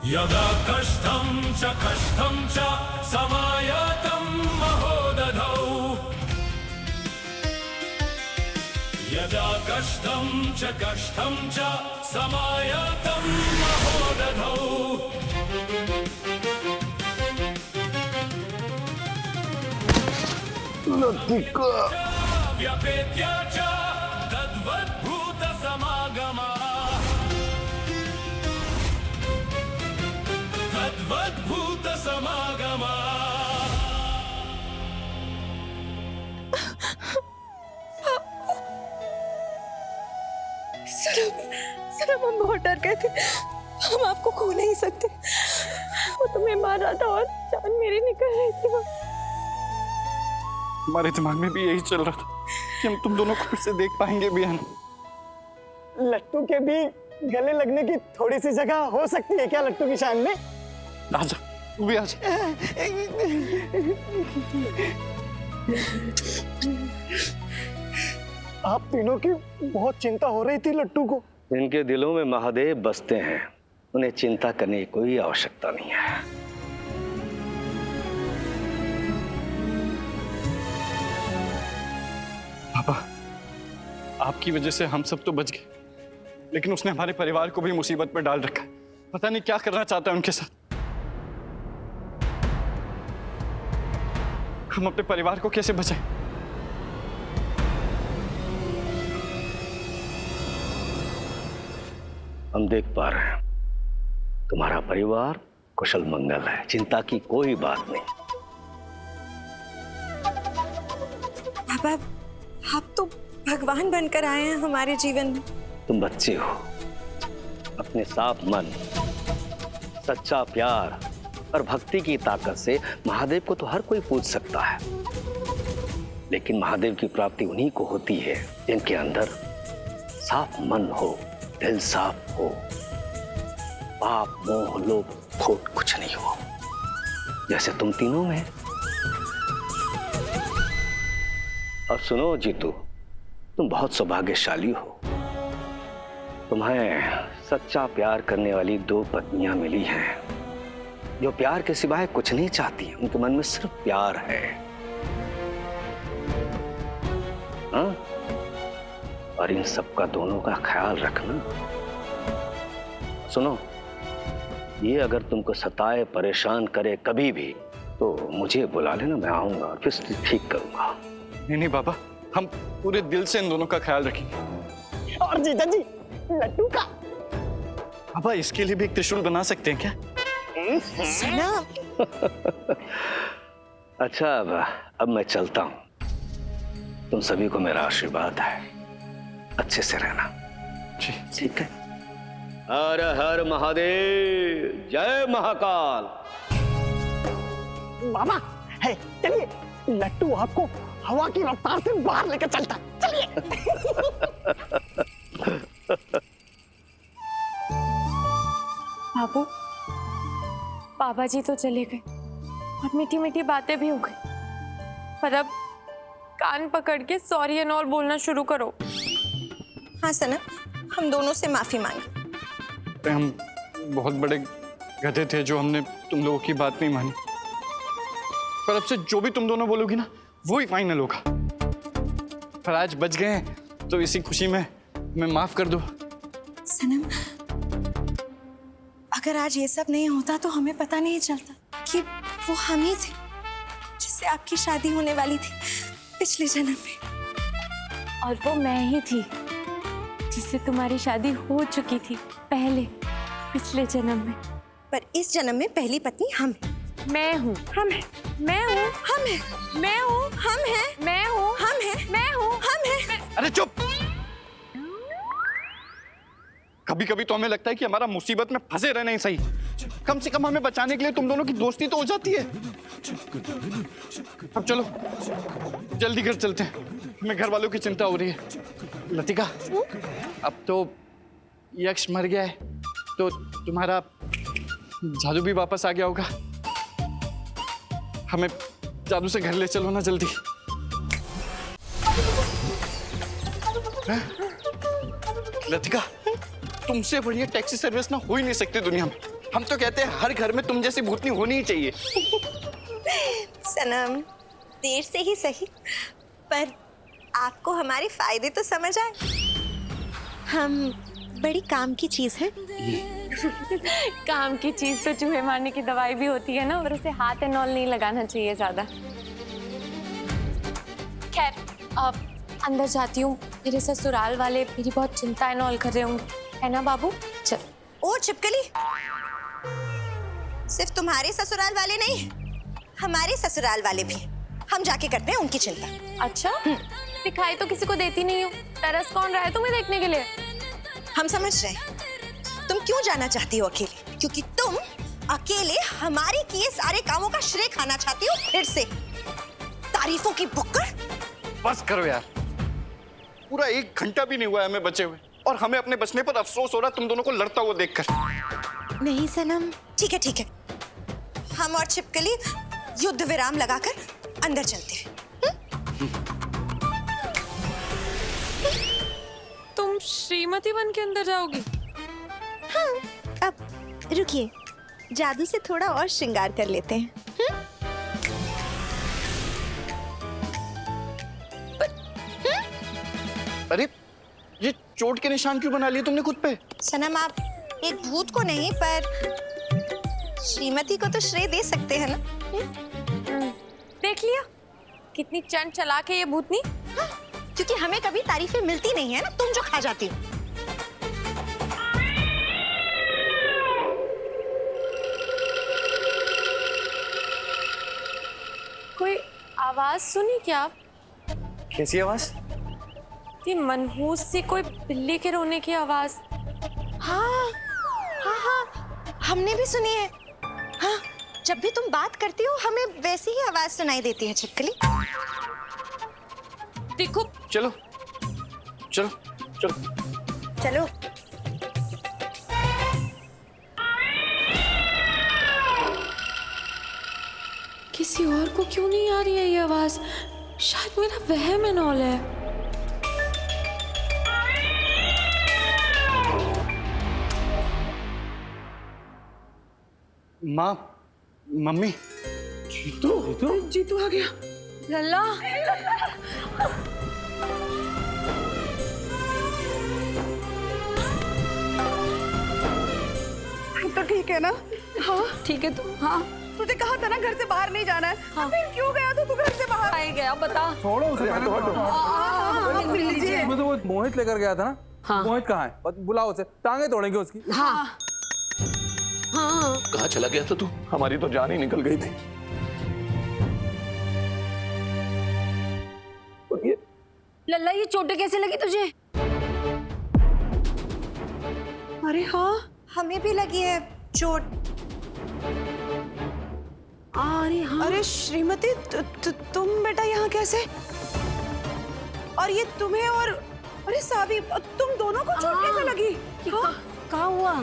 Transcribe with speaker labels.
Speaker 1: यदा कष्टं च समायातं महोदधौ यदा कष्टं च समायातं महोदधौ
Speaker 2: लतिका
Speaker 1: व्यपेत्य च तद्वद्भूत समागमा तद्वद्भूत समागमा।
Speaker 3: सनम हम बहुत डर गए थे, हम आपको खो नहीं सकते। वो तुम्हें मार रहा था और जान मेरी निकल रही थी।
Speaker 2: हमारे दिमाग में भी यही चल रहा था कि हम तुम दोनों को फिर से देख पाएंगे भी।
Speaker 4: लट्टू के भी गले लगने की थोड़ी सी जगह हो सकती है क्या लट्टू की शान में?
Speaker 2: आजा, तू भी आजा।
Speaker 4: आप तीनों की बहुत चिंता हो रही थी लट्टू को।
Speaker 5: इनके दिलों में महादेव बसते हैं, उन्हें चिंता करने की कोई आवश्यकता नहीं है।
Speaker 2: पापा, आपकी वजह से हम सब तो बच गए, लेकिन उसने हमारे परिवार को भी मुसीबत में डाल रखा है। पता नहीं क्या करना चाहता है उनके साथ। हम अपने परिवार को कैसे बचाएं?
Speaker 5: हम देख पा रहे हैं तुम्हारा परिवार कुशल मंगल है, चिंता की कोई बात नहीं।
Speaker 3: पापा, आप तो भगवान बनकर आए हैं हमारे जीवन में।
Speaker 5: तुम बच्चे हो, अपने साफ मन, सच्चा प्यार और भक्ति की ताकत से महादेव को तो हर कोई पूज सकता है, लेकिन महादेव की प्राप्ति उन्हीं को होती है जिनके अंदर साफ मन हो, दिल साफ हो, पाप मोह लोभ खोट कुछ नहीं हो, जैसे तुम तीनों में। अब सुनो जीतू, तुम बहुत सौभाग्यशाली हो। तुम्हें सच्चा प्यार करने वाली 2 पत्नियां मिली हैं जो प्यार के सिवाय कुछ नहीं चाहती। उनके मन में सिर्फ प्यार है। हाँ? और इन सब का दोनों का ख्याल रखना। सुनो, ये अगर तुमको सताए परेशान करे कभी भी तो मुझे बुला लेना, मैं आऊंगा और फिर ठीक करूंगा।
Speaker 2: नहीं पापा, हम पूरे दिल से इन दोनों का ख्याल रखेंगे।
Speaker 4: और जीजा जी, लट्टू का
Speaker 2: पापा, इसके लिए भी एक त्रिशूल बना सकते हैं क्या?
Speaker 3: सनम,
Speaker 5: अच्छा, अब मैं चलता हूं। तुम सभी को मेरा आशीर्वाद है, अच्छे से रहना।
Speaker 2: जी
Speaker 5: ठीक है। हर हर महादेव, जय महाकाल।
Speaker 4: मामा है, चलिए लट्टू आपको हवा की रफ्तार से बाहर लेकर चलता। चलिए।
Speaker 3: बाबू, बाबा जी तो चले गए और मीठी मीठी बातें भी हो गई, पर अब कान पकड़ के सॉरी एंड ऑल बोलना शुरू करो। हाँ सनम, हम दोनों से माफी मांगे।
Speaker 2: हम बहुत बड़े गधे थे जो हमने तुम लोगों की बात नहीं मानी, पर अब से जो भी तुम दोनों बोलोगी ना वो ही फाइनल होगा। पर आज बच गए हैं तो इसी खुशी में हमें माफ कर दो।
Speaker 3: सनम, अगर आज ये सब नहीं होता तो हमें पता नहीं चलता कि वो हम ही थे जिससे आपकी शादी होने वाली थी पिछले जन्म में, और वो मैं ही थी जिससे तुम्हारी शादी हो चुकी थी पहले पिछले जन्म में। पर इस जन्म में पहली पत्नी हम हैं। मैं हूँ, हम हैं, मैं हूँ, हम हैं, मैं हूँ, हम हैं, मैं हूँ, हम हैं, मैं हूँ, हम हैं।
Speaker 2: अरे चुप! कभी कभी तो हमें लगता है कि हमारा मुसीबत में फंसे रहना ही सही। कम से कम हमें बचाने के लिए तुम दोनों की दोस्ती तो हो जाती है। अब चलो जल्दी घर चलते हैं, हमें घर वालों की चिंता हो रही है। लतिका, अब तो यक्ष मर गया है तो तुम्हारा जादू भी वापस आ गया होगा। हमें जादू से घर ले चलो ना जल्दी। लतिका, तुमसे बढ़िया टैक्सी सर्विस ना हो ही नहीं सकती दुनिया में। हम तो कहते हैं हर घर में तुम जैसी भूतनी होनी ही चाहिए।
Speaker 3: सनम, देर से ही सही, पर आपको हमारे फायदे तो समझ आए। हम बड़ी काम की चीज है।
Speaker 6: काम की चीज तो चूहे मारने की दवाई भी होती है ना, और उसे हाथ एंड ऑल नहीं लगाना चाहिए ज्यादा। खैर, अब अंदर जाती हूँ। मेरे ससुराल वाले मेरी बहुत चिंता एंड ऑल कर रहे होंगे, है ना बाबू? चल।
Speaker 3: ओ छिपकली, सिर्फ तुम्हारे ससुराल वाले नहीं, हमारे ससुराल वाले भी, हम जाके करते हैं उनकी चिंता।
Speaker 6: अच्छा, दिखाई तो किसी को देती नहीं हूँ। तरस कौन रहा है तुम्हें देखने के लिए?
Speaker 3: हम समझ रहे हैं तुम क्यों जाना चाहती हो अकेले, क्योंकि तुम अकेले हमारे किए सारे कामों का श्रेय खाना चाहती हो। फिर से तारीफों की बुक्कड़।
Speaker 2: बस करो यार, पूरा 1 घंटा भी नहीं हुआ है हमें बचे हुए, और हमें अपने बचने पर अफसोस हो रहा तुम दोनों को लड़ता हुआ देखकर।
Speaker 3: नहीं सनम, ठीक है ठीक है, हम और छिपकली युद्ध विराम लगाकर अंदर चलते हैं।
Speaker 6: तुम श्रीमती बन के अंदर जाओगी?
Speaker 3: हाँ, अब रुकिए, जादू से थोड़ा और श्रृंगार कर लेते हैं।
Speaker 2: अरे ये चोट के निशान क्यों बना लिए तुमने खुद पे?
Speaker 3: सनम, आप एक भूत को नहीं पर श्रीमती को तो श्रेय दे सकते हैं ना।
Speaker 6: देख लिया कितनी चंड चला के ये भूतनी।
Speaker 3: हाँ, क्योंकि हमें कभी तारीफें मिलती नहीं है ना, तुम जो खा जाती हो।
Speaker 6: कोई आवाज सुनी क्या?
Speaker 2: कैसी आवाज?
Speaker 6: ये मनहूस सी कोई बिल्ली के रोने की आवाज।
Speaker 3: हाँ हाँ हाँ, हमने भी सुनी है। हाँ, जब भी तुम बात करती हो हमें वैसी ही आवाज सुनाई देती है छिपकली।
Speaker 6: देखो,
Speaker 2: चलो चलो चलो
Speaker 3: चलो।
Speaker 6: किसी और को क्यों नहीं आ रही है ये आवाज? शायद मेरा वहम एंड ऑल है।
Speaker 2: माँ, मम्मी,
Speaker 6: जीतू आ गया। लल्ला,
Speaker 7: तो ठीक है ना? हाँ
Speaker 6: ठीक है तू? हाँ,
Speaker 7: तुझे कहा था ना घर से बाहर नहीं जाना है।
Speaker 6: हाँ।
Speaker 7: फिर क्यों गया तू घर से बाहर?
Speaker 6: आ गया, बता।
Speaker 8: छोड़ो उसे, मैं तो वो मोहित लेकर गया था ना।
Speaker 6: हाँ।
Speaker 8: मोहित कहाँ है? बुलाओ उसे, टांगे तोड़ेंगे उसकी।
Speaker 6: हाँ हाँ,
Speaker 5: कहाँ चला गया था तू? हमारी तो जान ही निकल गई थी।
Speaker 6: लल्ला ये चोटें कैसे लगी तुझे?
Speaker 3: अरे हाँ, हमें भी लगी है चोट।
Speaker 6: अरे हाँ,
Speaker 7: अरे श्रीमती, तुम बेटा यहाँ कैसे? और ये तुम्हें और अरे सावी, तुम दोनों को चोट कैसे लगी?
Speaker 6: क्या हुआ?